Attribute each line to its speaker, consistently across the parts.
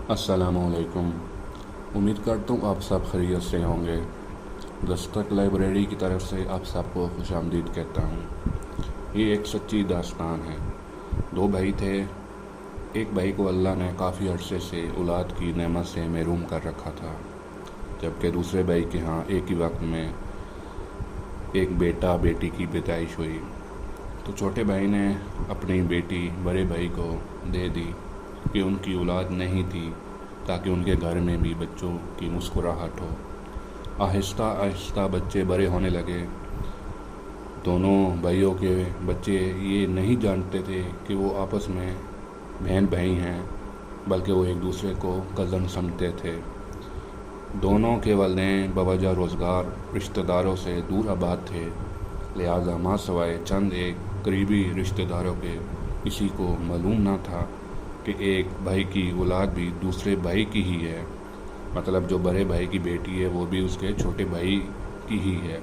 Speaker 1: السلام علیکم۔ امید کرتا ہوں آپ سب خیریت سے ہوں گے۔ دستک لائبریری کی طرف سے آپ سب کو خوش آمدید کہتا ہوں۔ یہ ایک سچی داستان ہے۔ دو بھائی تھے۔ ایک بھائی کو اللہ نے کافی عرصے سے اولاد کی نعمت سے محروم کر رکھا تھا، جبکہ دوسرے بھائی کے ہاں ایک ہی وقت میں ایک بیٹا بیٹی کی پیدائش ہوئی۔ تو چھوٹے بھائی نے اپنی بیٹی بڑے بھائی کو دے دی کہ ان کی اولاد نہیں تھی، تاکہ ان کے گھر میں بھی بچوں کی مسکراہٹ ہو۔ آہستہ آہستہ بچے بڑے ہونے لگے۔ دونوں بھائیوں کے بچے یہ نہیں جانتے تھے کہ وہ آپس میں بہن بھائی ہیں، بلکہ وہ ایک دوسرے کو کزن سمجھتے تھے۔ دونوں کے والدین بوجہ روزگار رشتہ داروں سے دور آباد تھے، لہٰذا ماں سوائے چند ایک قریبی رشتہ داروں کے کسی کو معلوم نہ تھا کہ ایک بھائی کی اولاد بھی دوسرے بھائی کی ہی ہے، مطلب جو بڑے بھائی کی بیٹی ہے وہ بھی اس کے چھوٹے بھائی کی ہی ہے۔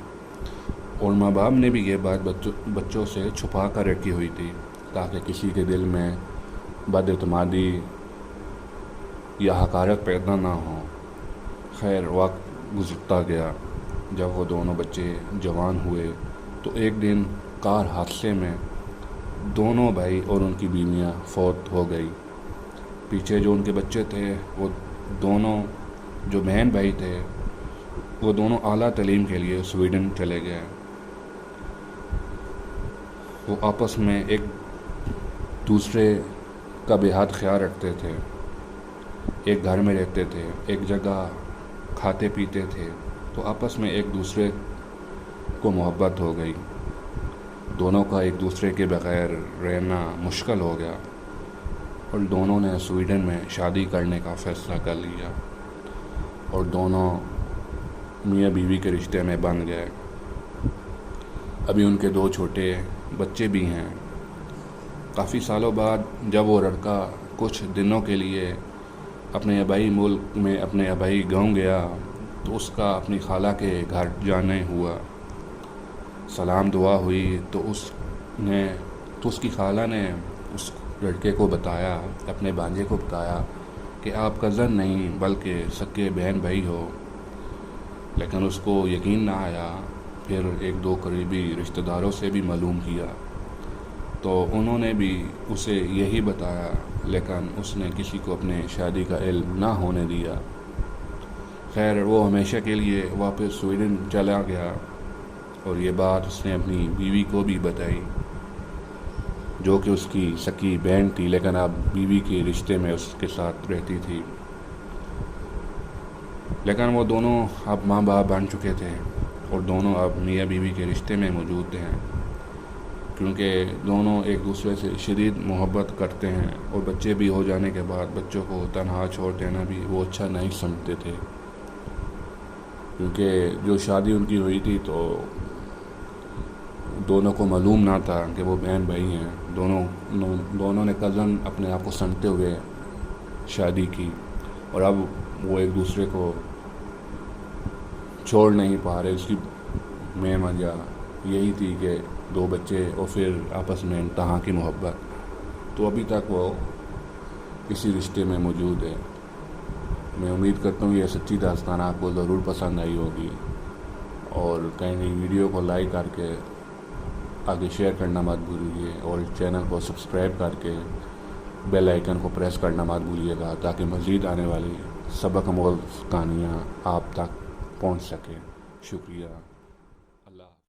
Speaker 1: اور ماں باپ نے بھی یہ بات بچوں سے چھپا کر رکھی ہوئی تھی، تاکہ کسی کے دل میں بد اعتمادی یا حقارت پیدا نہ ہو۔ خیر، وقت گزرتا گیا۔ جب وہ دونوں بچے جوان ہوئے تو ایک دن کار حادثے میں دونوں بھائی اور ان کی بیویاں فوت ہو گئی۔ پیچھے جو ان کے بچے تھے، وہ دونوں جو بہن بھائی تھے، وہ دونوں اعلیٰ تعلیم کے لیے سویڈن چلے گئے۔ وہ آپس میں ایک دوسرے کا بے حد خیال رکھتے تھے، ایک گھر میں رہتے تھے، ایک جگہ کھاتے پیتے تھے، تو آپس میں ایک دوسرے کو محبت ہو گئی۔ دونوں کا ایک دوسرے کے بغیر رہنا مشکل ہو گیا، اور دونوں نے سویڈن میں شادی کرنے کا فیصلہ کر لیا، اور دونوں میاں بیوی کے رشتے میں بن گئے۔ ابھی ان کے دو چھوٹے بچے بھی ہیں۔ کافی سالوں بعد جب وہ لڑکا کچھ دنوں کے لیے اپنے آبائی ملک میں اپنے آبائی گاؤں گیا، تو اس کا اپنی خالہ کے گھر جانے ہوا۔ سلام دعا ہوئی تو اس کی خالہ نے اس لڑکے کو بتایا، اپنے بھانجے کو بتایا کہ آپ کزن نہیں بلکہ سکے بہن بھائی ہو، لیکن اس کو یقین نہ آیا۔ پھر ایک دو قریبی رشتہ داروں سے بھی معلوم کیا، تو انہوں نے بھی اسے یہی بتایا، لیکن اس نے کسی کو اپنے شادی کا علم نہ ہونے دیا۔ خیر، وہ ہمیشہ کے لیے واپس سویڈن چلا گیا، اور یہ بات اس نے اپنی بیوی کو بھی بتائی، جو کہ اس کی سکی بہن تھی، لیکن اب بیوی کے رشتے میں اس کے ساتھ رہتی تھی۔ لیکن وہ دونوں اب ماں باپ بن چکے تھے، اور دونوں اب میاں بیوی کے رشتے میں موجود ہیں، کیونکہ دونوں ایک دوسرے سے شدید محبت کرتے ہیں، اور بچے بھی ہو جانے کے بعد بچوں کو تنہا چھوڑ دینا بھی وہ اچھا نہیں سمجھتے تھے، کیونکہ جو شادی ان کی ہوئی تھی تو دونوں کو معلوم نہ تھا کہ وہ بہن بھائی ہیں۔ دونوں نے کزن اپنے آپ کو سمجھتے ہوئے شادی کی، اور اب وہ ایک دوسرے کو چھوڑ نہیں پا رہے۔ اس کی مین وجہ یہی تھی کہ دو بچے اور پھر آپس میں انتہا کی محبت، تو ابھی تک وہ اسی رشتے میں موجود ہے۔ میں امید کرتا ہوں یہ سچی داستان آپ کو ضرور پسند آئی ہوگی، اور کہیں ویڈیو کو لائک کر کے آگے شیئر کرنا مت بھولیے، اور چینل کو سبسکرائب کر کے بیل آئیکن کو پریس کرنا مت بھولیے گا، تاکہ مزید آنے والی سبق آموز کہانیاں آپ تک پہنچ سکیں۔ شکریہ۔